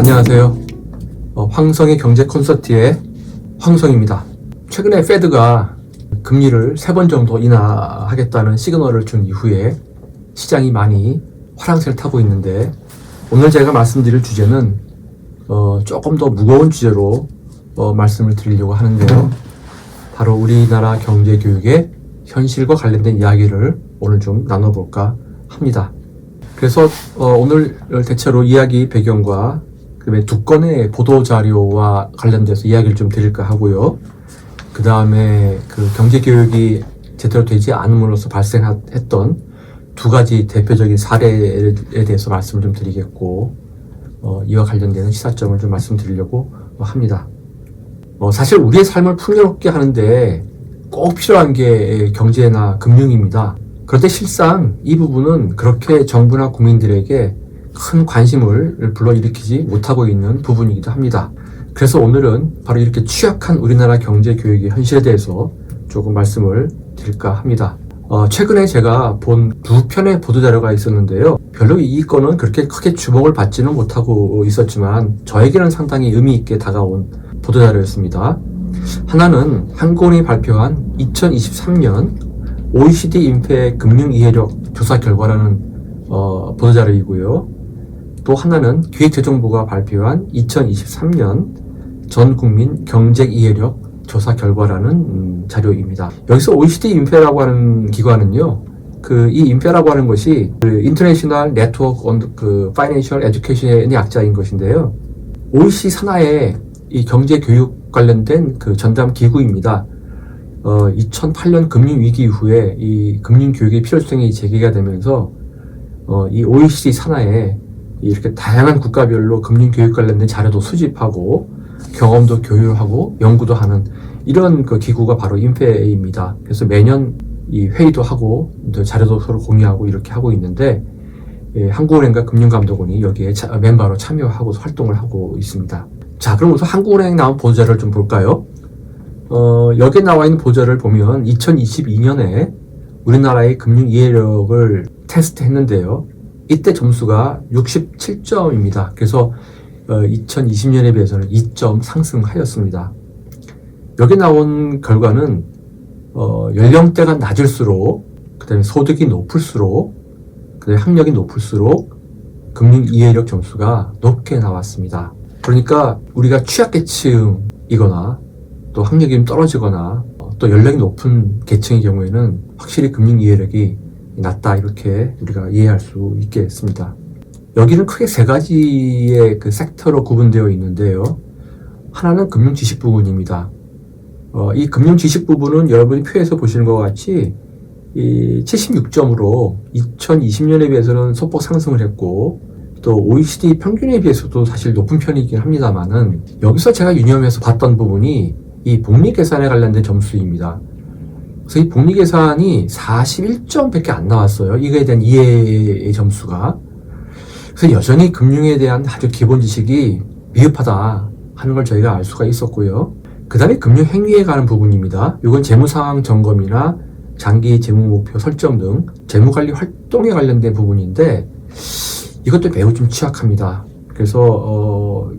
안녕하세요. 황성의 경제 콘서트의 황성입니다. 최근에 페드가 금리를 3번 정도 인하하겠다는 시그널을 준 이후에 시장이 많이 화랑새를 타고 있는데, 오늘 제가 말씀드릴 주제는 조금 더 무거운 주제로 말씀을 드리려고 하는데요. 바로 우리나라 경제 교육의 현실과 관련된 이야기를 오늘 좀 나눠볼까 합니다. 그래서 오늘 대체로 이야기 배경과 그다음에 두 건의 보도자료와 관련돼서 이야기를 좀 드릴까 하고요. 그 다음에 그 경제교육이 제대로 되지 않음으로써 발생했던 두 가지 대표적인 사례에 대해서 말씀을 좀 드리겠고, 이와 관련되는 시사점을 좀 말씀드리려고 합니다. 사실 우리의 삶을 풍요롭게 하는데 꼭 필요한 게 경제나 금융입니다. 그런데 실상 이 부분은 그렇게 정부나 국민들에게 큰 관심을 불러일으키지 못하고 있는 부분이기도 합니다. 그래서 오늘은 바로 이렇게 취약한 우리나라 경제 교육의 현실에 대해서 조금 말씀을 드릴까 합니다. 최근에 제가 본 두 편의 보도자료가 있었는데요. 별로 이 건은 그렇게 크게 주목을 받지는 못하고 있었지만 저에게는 상당히 의미 있게 다가온 보도자료였습니다. 하나는 한국은행이 발표한 2023년 OECD 인폐 금융 이해력 조사 결과라는 보도자료이고요. 또 하나는 기획재정부가 발표한 2023년 전 국민 경제 이해력 조사 결과라는 자료입니다. 여기서 OECD 인폐라고 하는 기관은요, 이 인폐라고 하는 것이 International Network on Financial Education의 약자인 것인데요. OECD 산하의 이 경제 교육 관련된 전담 기구입니다. 2008년 금융위기 이후에 이 금융교육의 필요성이 제기가 되면서 이 OECD 산하에 이렇게 다양한 국가별로 금융교육 관련된 자료도 수집하고 경험도 교류하고 연구도 하는 이런 기구가 바로 인페입니다. 그래서 매년 이 회의도 하고 자료도 서로 공유하고 이렇게 하고 있는데, 한국은행과 금융감독원이 여기에 멤버로 참여하고 활동을 하고 있습니다. 자, 그럼 우선 한국은행 나온 보도자료를 좀 볼까요? 여기에 나와 있는 보도자료를 보면 2022년에 우리나라의 금융 이해력을 테스트했는데요. 이때 점수가 67점입니다. 그래서 2020년에 비해서는 2점 상승하였습니다. 여기 나온 결과는 연령대가 낮을수록, 그 다음에 소득이 높을수록, 그 다음에 학력이 높을수록 금융 이해력 점수가 높게 나왔습니다. 그러니까 우리가 취약계층이거나 또 학력이 좀 떨어지거나 또 연령이 높은 계층의 경우에는 확실히 금융 이해력이 낮다, 이렇게 우리가 이해할 수 있겠습니다. 여기는 크게 세 가지의 섹터로 구분되어 있는데요. 하나는 금융 지식 부분입니다. 이 금융 지식 부분은 여러분이 표에서 보시는 것 같이 76점으로 2020년에 비해서는 소폭 상승을 했고, 또 OECD 평균에 비해서도 사실 높은 편이긴 합니다만은, 여기서 제가 유념해서 봤던 부분이 이 복리계산에 관련된 점수입니다. 그래서 이 복리계산이 41점밖에 안 나왔어요. 이거에 대한 이해의 점수가. 그래서 여전히 금융에 대한 아주 기본 지식이 미흡하다 하는 걸 저희가 알 수가 있었고요. 그 다음에 금융 행위에 관한 부분입니다. 이건 재무상황 점검이나 장기 재무목표 설정 등 재무관리 활동에 관련된 부분인데, 이것도 매우 좀 취약합니다. 그래서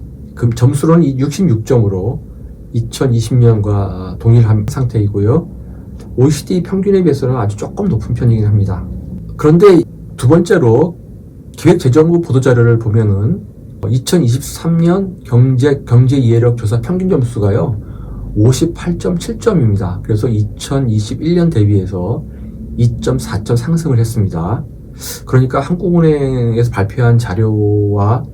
점수로는 66점으로 2020년과 동일한 상태이고요. OECD 평균에 비해서는 아주 조금 높은 편이긴 합니다. 그런데 두 번째로 기획재정부 보도자료를 보면은 2023년 경제 이해력 조사 평균 점수가요 58.7점입니다. 그래서 2021년 대비해서 2.4점 상승을 했습니다. 그러니까 한국은행에서 발표한 자료와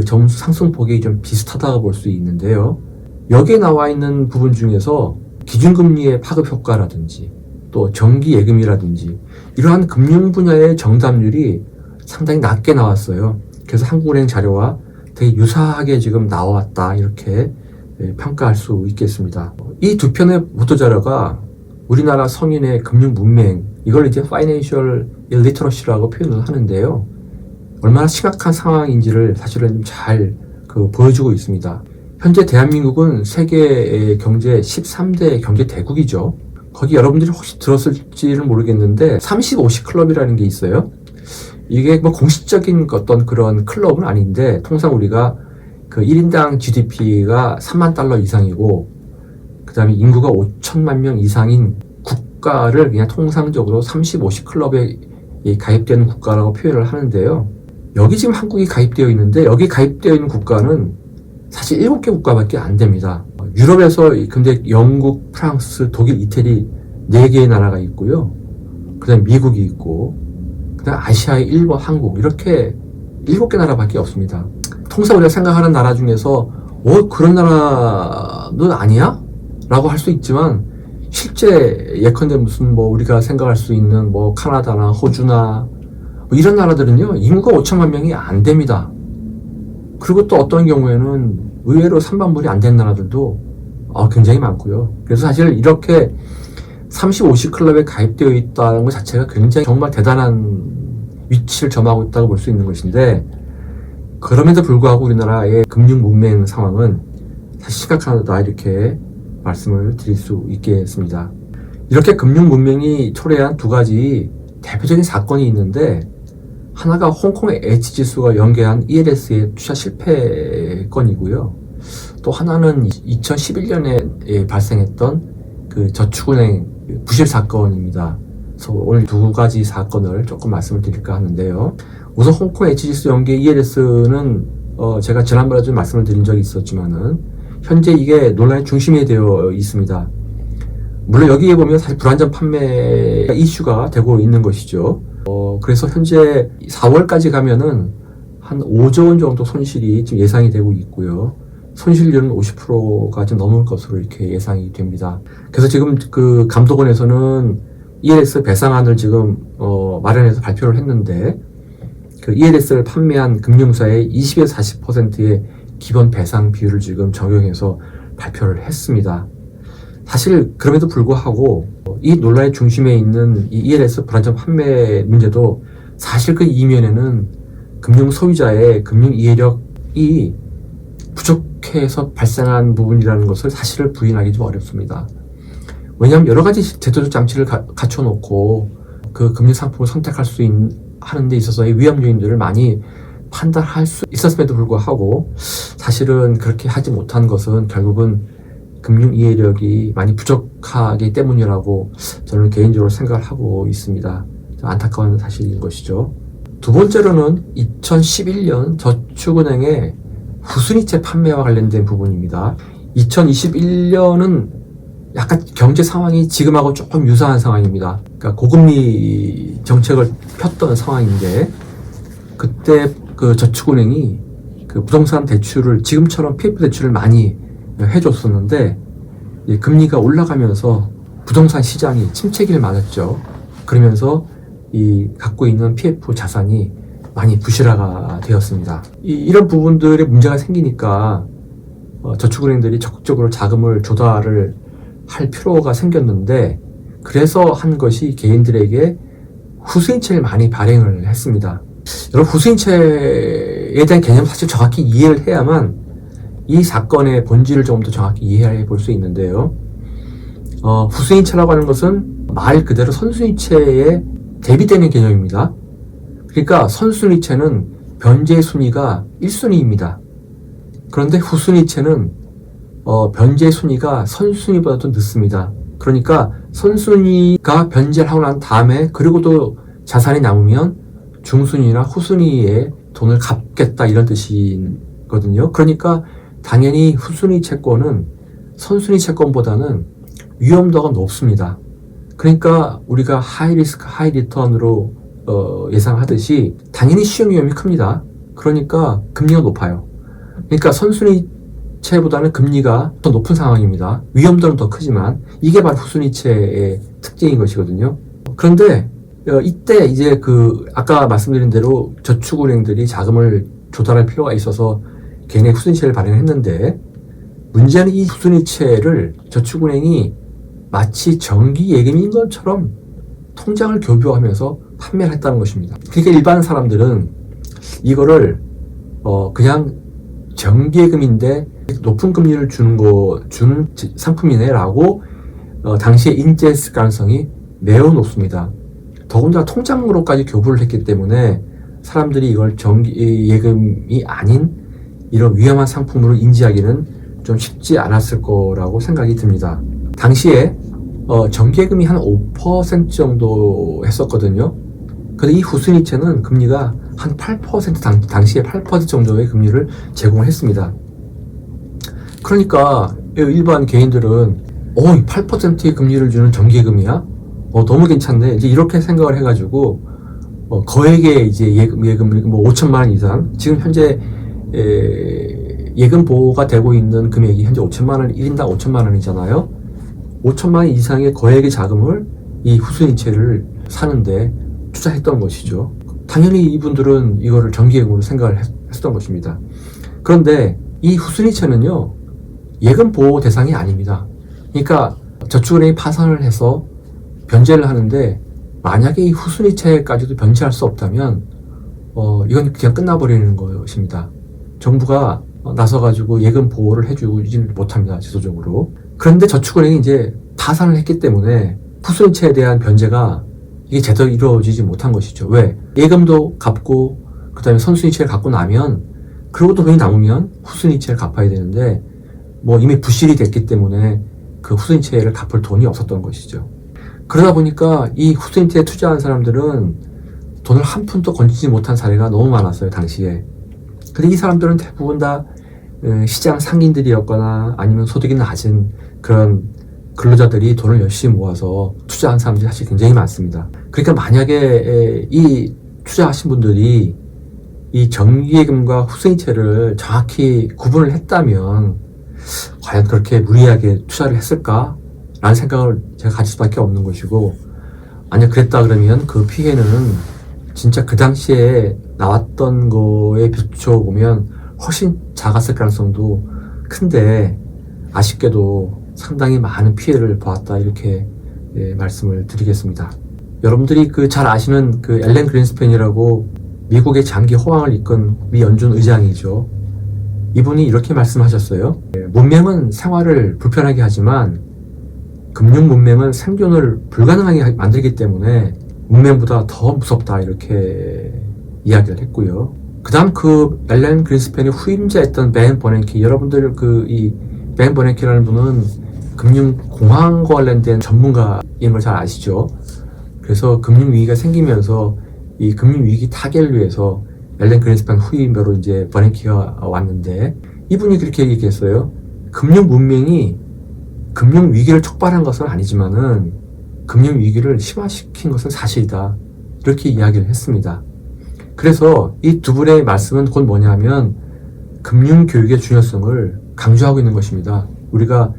점수 상승폭이 좀 비슷하다고 볼 수 있는데요. 여기에 나와 있는 부분 중에서 기준금리의 파급 효과라든지 또 정기예금이라든지 이러한 금융 분야의 정답률이 상당히 낮게 나왔어요. 그래서 한국은행 자료와 되게 유사하게 지금 나왔다, 이렇게 평가할 수 있겠습니다. 이 두 편의 보도자료가 우리나라 성인의 금융 문맹, 이걸 이제 Financial Illiteracy라고 표현을 하는데요. 얼마나 심각한 상황인지를 사실은 잘 보여주고 있습니다. 현재 대한민국은 세계 경제 13대 경제 대국이죠. 거기 여러분들이 혹시 들었을지는 모르겠는데 30-50 클럽이라는 게 있어요. 이게 뭐 공식적인 어떤 그런 클럽은 아닌데, 통상 우리가 그 1인당 GDP가 3만 달러 이상이고, 그 다음에 인구가 5천만 명 이상인 국가를 그냥 통상적으로 30, 50 클럽에 가입되는 국가라고 표현을 하는데요. 여기 지금 한국이 가입되어 있는데, 여기 가입되어 있는 국가는 사실 7개 국가밖에 안 됩니다. 유럽에서 근데 영국, 프랑스, 독일, 이태리 4개의 나라가 있고요. 그 다음에 미국이 있고, 그 다음에 아시아의 일본, 한국, 이렇게 7개 나라밖에 없습니다. 통상 우리가 생각하는 나라 중에서 그런 나라는 아니야? 라고 할 수 있지만, 실제 예컨대 무슨 우리가 생각할 수 있는 카나다나 호주나 이런 나라들은요, 인구가 5천만 명이 안 됩니다. 그리고 또 어떤 경우에는 의외로 3만 불이 안 되는 나라들도 굉장히 많고요. 그래서 사실 이렇게 30, 50 클럽에 가입되어 있다는 것 자체가 굉장히 정말 대단한 위치를 점하고 있다고 볼 수 있는 것인데, 그럼에도 불구하고 우리나라의 금융 문맹 상황은 사실 심각하다, 이렇게 말씀을 드릴 수 있겠습니다. 이렇게 금융 문맹이 초래한 두 가지 대표적인 사건이 있는데, 하나가 홍콩의 H지수가 연계한 ELS의 투자 실패 건이고요. 또 하나는 2011년에 발생했던 그 저축은행 부실 사건입니다. 그래서 오늘 두 가지 사건을 조금 말씀을 드릴까 하는데요. 우선 홍콩 H지수 연계 ELS는 제가 지난번에 좀 말씀을 드린 적이 있었지만은 현재 이게 논란의 중심에 되어 있습니다. 물론 여기에 보면 사실 불안전 판매 이슈가 되고 있는 것이죠. 그래서 현재 4월까지 가면은 한 5조 원 정도 손실이 지금 예상이 되고 있고요. 손실률은 50%가 좀 넘을 것으로 이렇게 예상이 됩니다. 그래서 지금 그 감독원에서는 ELS 배상안을 지금 마련해서 발표를 했는데, 그 ELS를 판매한 금융사의 20에서 40%의 기본 배상 비율을 지금 적용해서 발표를 했습니다. 사실 그럼에도 불구하고 이 논란의 중심에 있는 이 ELS 불안전 판매 문제도 사실 그 이면에는 금융 소유자의 금융 이해력이 부족해서 발생한 부분이라는 것을 사실을 부인하기 좀 어렵습니다. 왜냐하면 여러 가지 제도적 장치를 갖춰놓고 그 금융 상품을 선택할 수 하는 데 있어서의 위험 요인들을 많이 판단할 수 있었음에도 불구하고 사실은 그렇게 하지 못한 것은 결국은 금융 이해력이 많이 부족하기 때문이라고 저는 개인적으로 생각을 하고 있습니다. 안타까운 사실인 것이죠. 두 번째로는 2011년 저축은행의 후순위채 판매와 관련된 부분입니다. 2021년은 약간 경제 상황이 지금하고 조금 유사한 상황입니다. 그러니까 고금리 정책을 폈던 상황인데, 그때 그 저축은행이 그 부동산 대출을 지금처럼 PF 대출을 많이 해줬었는데, 금리가 올라가면서 부동산 시장이 침체기를 맞았죠. 그러면서 이 갖고 있는 PF 자산이 많이 부실화가 되었습니다. 이런 부분들에 문제가 생기니까 저축은행들이 적극적으로 자금을 조달을 할 필요가 생겼는데, 그래서 한 것이 개인들에게 후순위채를 많이 발행을 했습니다. 여러분, 후순위채에 대한 개념을 사실 정확히 이해를 해야만 이 사건의 본질을 좀 더 정확히 이해해 볼 수 있는데요. 후순위채라고 하는 것은 말 그대로 선순위채에 대비되는 개념입니다. 그러니까 선순위채는 변제 순위가 1순위입니다. 그런데 후순위채는 변제 순위가 선순위보다도 늦습니다. 그러니까 선순위가 변제를 하고 난 다음에 그리고 또 자산이 남으면 중순위나 후순위에 돈을 갚겠다, 이런 뜻이거든요. 그러니까 당연히 후순위 채권은 선순위 채권보다는 위험도가 높습니다. 그러니까 우리가 하이 리스크 하이 리턴으로 예상하듯이 당연히 시험 위험이 큽니다. 그러니까 금리가 높아요. 그러니까 선순위채보다는 금리가 더 높은 상황입니다. 위험도는 더 크지만 이게 바로 후순위채의 특징인 것이거든요. 그런데 이때 이제 아까 말씀드린 대로 저축은행들이 자금을 조달할 필요가 있어서 개인의 후순위채를 발행했는데, 문제는 이 후순위채를 저축은행이 마치 정기 예금인 것처럼 통장을 교부하면서 판매를 했다는 것입니다. 그러니까 일반 사람들은 이거를 그냥 정기예금인데 높은 금리를 주는 상품이네라고 당시에 인지했을 가능성이 매우 높습니다. 더군다나 통장으로까지 교부를 했기 때문에 사람들이 이걸 정기예금이 아닌 이런 위험한 상품으로 인지하기는 좀 쉽지 않았을 거라고 생각이 듭니다. 당시에 정기예금이 한 5% 정도 했었거든요. 근데 이 후순위채는 금리가 한 8% 당시에 8% 정도의 금리를 제공을 했습니다. 그러니까 일반 개인들은 8%의 금리를 주는 정기예금이야? 너무 괜찮네. 이제 이렇게 생각을 해가지고 거액의 이제 예금 뭐 5천만 원 이상, 지금 현재 예금 보호가 되고 있는 금액이 현재 5천만 원, 1인당 5천만 원이잖아요. 5천만 원 이상의 거액의 자금을 이 후순위채를 사는데 투자했던 것이죠. 당연히 이분들은 이거를 정기예금으로 생각을 했었던 것입니다. 그런데 이 후순위채는요, 예금 보호 대상이 아닙니다. 그러니까 저축은행이 파산을 해서 변제를 하는데, 만약에 이 후순위채까지도 변제할 수 없다면 이건 그냥 끝나버리는 것입니다. 정부가 나서가지고 예금 보호를 해주지 못합니다, 제도적으로. 그런데 저축은행이 이제 파산을 했기 때문에 후순위채에 대한 변제가 이게 제대로 이루어지지 못한 것이죠. 왜? 예금도 갚고 그 다음에 선순위채를 갚고 나면, 그러고 또 돈이 남으면 후순위채를 갚아야 되는데 뭐 이미 부실이 됐기 때문에 그 후순위채를 갚을 돈이 없었던 것이죠. 그러다 보니까 이 후순위채에 투자한 사람들은 돈을 한 푼도 건지지 못한 사례가 너무 많았어요, 당시에. 근데 이 사람들은 대부분 다 시장 상인들이었거나 아니면 소득이 낮은 그런 근로자들이 돈을 열심히 모아서 투자한 사람들이 사실 굉장히 많습니다. 그러니까 만약에 이 투자하신 분들이 이 정기예금과 후순위채를 정확히 구분을 했다면 과연 그렇게 무리하게 투자를 했을까? 라는 생각을 제가 가질 수밖에 없는 것이고, 만약 그랬다 그러면 그 피해는 진짜 그 당시에 나왔던 거에 비춰보면 훨씬 작았을 가능성도 큰데, 아쉽게도 상당히 많은 피해를 보았다, 이렇게 말씀을 드리겠습니다. 여러분들이 잘 아시는 앨런 그린스팬이라고 미국의 장기 호황을 이끈 미 연준 의장이죠. 이분이 이렇게 말씀하셨어요. 문맹은 생활을 불편하게 하지만 금융 문맹은 생존을 불가능하게 만들기 때문에 문맹보다 더 무섭다, 이렇게 이야기를 했고요. 그 다음 앨런 그린스팬의 후임자였던 벤 버냉키, 여러분들 이 벤 버냉키라는 분은 금융공황과 관련된 전문가인 걸 잘 아시죠? 그래서 금융위기가 생기면서 이 금융위기 타개를 위해서 앨런 그린스팬 후임자로 이제 버냉키가 왔는데, 이분이 그렇게 얘기했어요. 금융 문맹이 금융위기를 촉발한 것은 아니지만은 금융위기를 심화시킨 것은 사실이다, 이렇게 이야기를 했습니다. 그래서 이 두 분의 말씀은 곧 뭐냐면 금융교육의 중요성을 강조하고 있는 것입니다. 우리가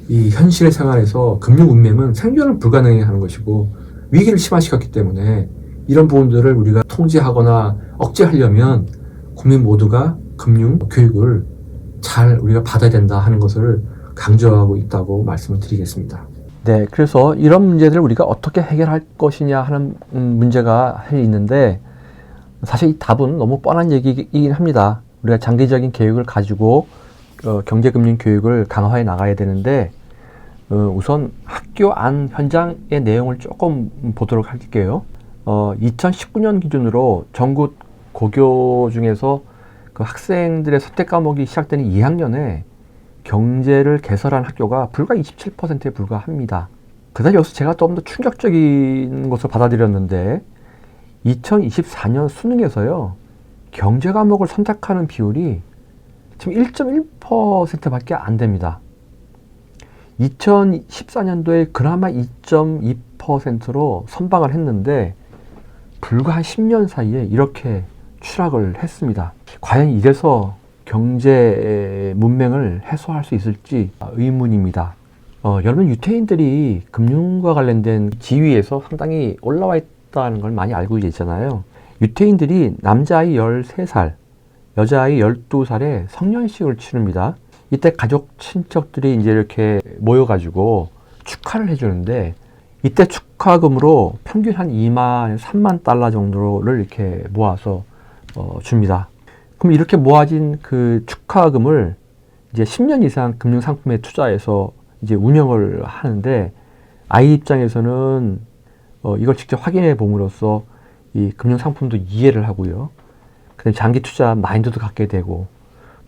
이 현실의 생활에서 금융 문맹은 생존을 불가능하게 하는 것이고 위기를 심화시켰기 때문에 이런 부분들을 우리가 통제하거나 억제하려면 국민 모두가 금융 교육을 잘 우리가 받아야 된다 하는 것을 강조하고 있다고 말씀을 드리겠습니다. 네, 그래서 이런 문제들을 우리가 어떻게 해결할 것이냐 하는 문제가 있는데, 사실 이 답은 너무 뻔한 얘기이긴 합니다. 우리가 장기적인 계획을 가지고 경제금융 교육을 강화해 나가야 되는데, 우선 학교 안 현장의 내용을 조금 보도록 할게요. 2019년 기준으로 전국 고교 중에서 그 학생들의 선택 과목이 시작되는 2학년에 경제를 개설한 학교가 불과 27%에 불과합니다. 그다음 여기서 제가 좀 더 충격적인 것을 받아들였는데, 2024년 수능에서요, 경제 과목을 선택하는 비율이 지금 1.1%밖에 안 됩니다. 2014년도에 그나마 2.2%로 선방을 했는데 불과 한 10년 사이에 이렇게 추락을 했습니다. 과연 이래서 경제 문맹을 해소할 수 있을지 의문입니다. 여러분, 유태인들이 금융과 관련된 지위에서 상당히 올라와 있다는 걸 많이 알고 계시잖아요. 유태인들이 남자아이 13살, 여자아이 12살에 성년식을 치릅니다. 이때 가족 친척들이 이제 이렇게 모여가지고 축하를 해주는데, 이때 축하금으로 평균 한 2만, 3만 달러 정도를 이렇게 모아서 줍니다. 그럼 이렇게 모아진 그 축하금을 이제 10년 이상 금융상품에 투자해서 이제 운영을 하는데, 아이 입장에서는 이걸 직접 확인해 봄으로써 이 금융상품도 이해를 하고요. 그다음에 장기 투자 마인드도 갖게 되고,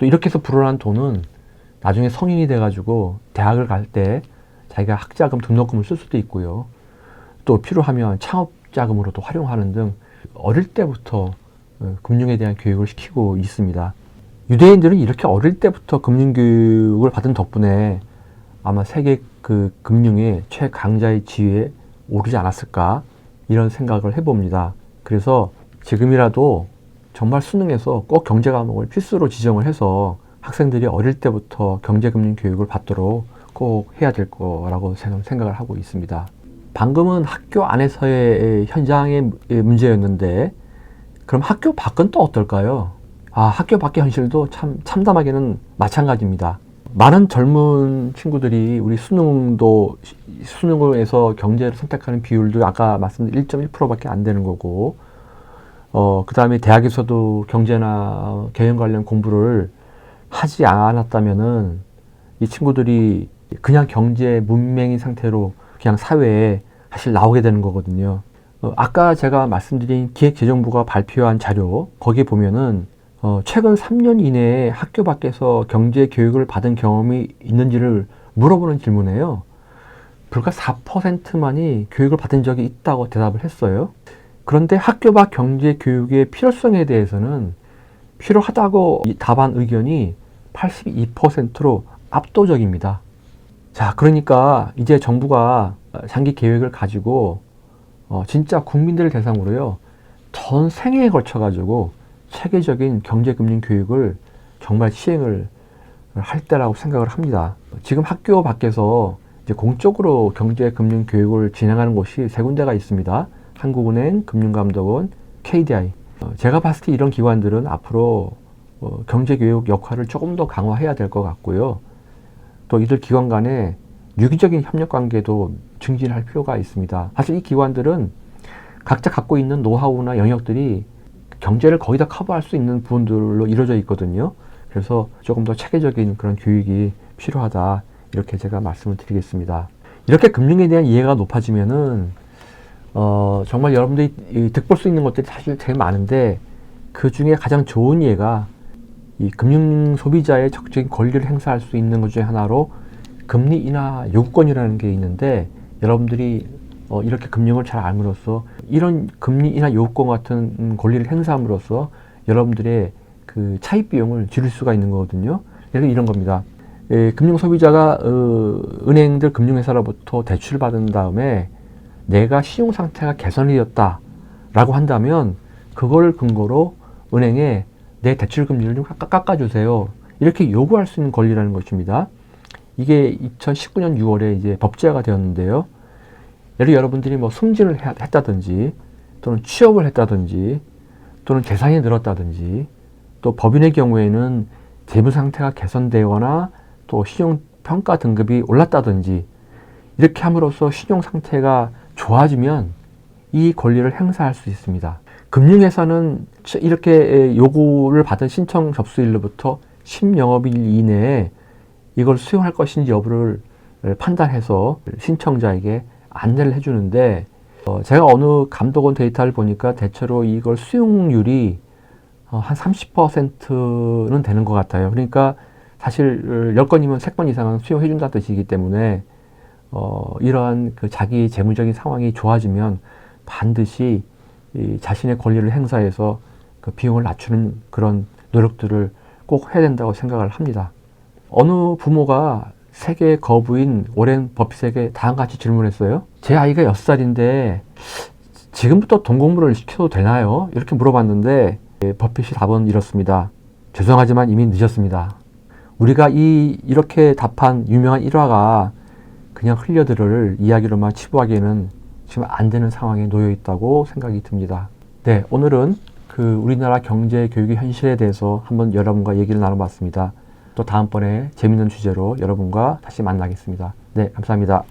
또 이렇게 해서 불어난 돈은 나중에 성인이 돼가지고 대학을 갈 때 자기가 학자금, 등록금을 쓸 수도 있고요. 또 필요하면 창업자금으로도 활용하는 등 어릴 때부터 금융에 대한 교육을 시키고 있습니다. 유대인들은 이렇게 어릴 때부터 금융교육을 받은 덕분에 아마 세계 그 금융의 최강자의 지위에 오르지 않았을까 이런 생각을 해봅니다. 그래서 지금이라도 정말 수능에서 꼭 경제 과목을 필수로 지정을 해서 학생들이 어릴 때부터 경제금융 교육을 받도록 꼭 해야 될 거라고 생각을 하고 있습니다. 방금은 학교 안에서의 현장의 문제였는데 그럼 학교 밖은 또 어떨까요? 학교 밖의 현실도 참 참담하게는 마찬가지입니다. 많은 젊은 친구들이 우리 수능에서 경제를 선택하는 비율도 아까 말씀드린 1.1%밖에 안 되는 거고, 그 다음에 대학에서도 경제나 경영 관련 공부를 하지 않았다면은 이 친구들이 그냥 경제 문맹인 상태로 그냥 사회에 사실 나오게 되는 거거든요. 아까 제가 말씀드린 기획재정부가 발표한 자료, 거기에 보면은 최근 3년 이내에 학교 밖에서 경제 교육을 받은 경험이 있는지를 물어보는 질문에요. 불과 4%만이 교육을 받은 적이 있다고 대답을 했어요. 그런데 학교 밖 경제 교육의 필요성에 대해서는 필요하다고 답한 의견이 82%로 압도적입니다. 자, 그러니까 이제 정부가 장기 계획을 가지고 진짜 국민들을 대상으로요, 전 생애에 걸쳐가지고 체계적인 경제금융 교육을 정말 시행을 할 때라고 생각을 합니다. 지금 학교 밖에서 이제 공적으로 경제금융 교육을 진행하는 곳이 세 군데가 있습니다. 한국은행, 금융감독원, KDI. 제가 봤을 때 이런 기관들은 앞으로 경제교육 역할을 조금 더 강화해야 될 것 같고요. 또 이들 기관 간에 유기적인 협력관계도 증진할 필요가 있습니다. 사실 이 기관들은 각자 갖고 있는 노하우나 영역들이 경제를 거의 다 커버할 수 있는 부분들로 이루어져 있거든요. 그래서 조금 더 체계적인 그런 교육이 필요하다, 이렇게 제가 말씀을 드리겠습니다. 이렇게 금융에 대한 이해가 높아지면은 정말 여러분들이 득볼 수 있는 것들이 사실 되게 많은데, 그 중에 가장 좋은 예가 이 금융 소비자의 적극적인 권리를 행사할 수 있는 것 중에 하나로 금리 인하 요구권이라는 게 있는데, 여러분들이 이렇게 금융을 잘 알므로써 이런 금리 인하 요구권 같은 권리를 행사함으로써 여러분들의 그 차입 비용을 줄일 수가 있는 거거든요. 예를 들어 이런 겁니다. 금융 소비자가 은행들 금융회사로부터 대출을 받은 다음에 내가 신용 상태가 개선이 되었다 라고 한다면 그걸 근거로 은행에 내 대출 금리를 좀 깎아주세요, 이렇게 요구할 수 있는 권리라는 것입니다. 이게 2019년 6월에 이제 법제화가 되었는데요. 예를 들어 여러분들이 뭐 승진을 했다든지 또는 취업을 했다든지 또는 재산이 늘었다든지, 또 법인의 경우에는 재무 상태가 개선되거나 또 신용평가 등급이 올랐다든지, 이렇게 함으로써 신용 상태가 좋아지면 이 권리를 행사할 수 있습니다. 금융회사는 이렇게 요구를 받은 신청 접수일로부터 10영업일 이내에 이걸 수용할 것인지 여부를 판단해서 신청자에게 안내를 해주는데, 제가 어느 감독원 데이터를 보니까 대체로 이걸 수용률이 한 30%는 되는 것 같아요. 그러니까 사실 10건이면 3건 이상은 수용해준다는 뜻이기 때문에 이러한 그 자기 재무적인 상황이 좋아지면 반드시 이 자신의 권리를 행사해서 그 비용을 낮추는 그런 노력들을 꼭 해야 된다고 생각을 합니다. 어느 부모가 세계 거부인 오렌 버핏에게 다음과 같이 질문했어요. 제 아이가 6살인데 지금부터 돈 공부를 시켜도 되나요? 이렇게 물어봤는데 버핏이 답은 이렇습니다. 죄송하지만 이미 늦었습니다. 우리가 이렇게 답한 유명한 일화가 그냥 흘려들을 이야기로만 치부하기에는 지금 안 되는 상황에 놓여 있다고 생각이 듭니다. 네, 오늘은 그 우리나라 경제 교육의 현실에 대해서 한번 여러분과 얘기를 나눠봤습니다. 또 다음번에 재밌는 주제로 여러분과 다시 만나겠습니다. 네, 감사합니다.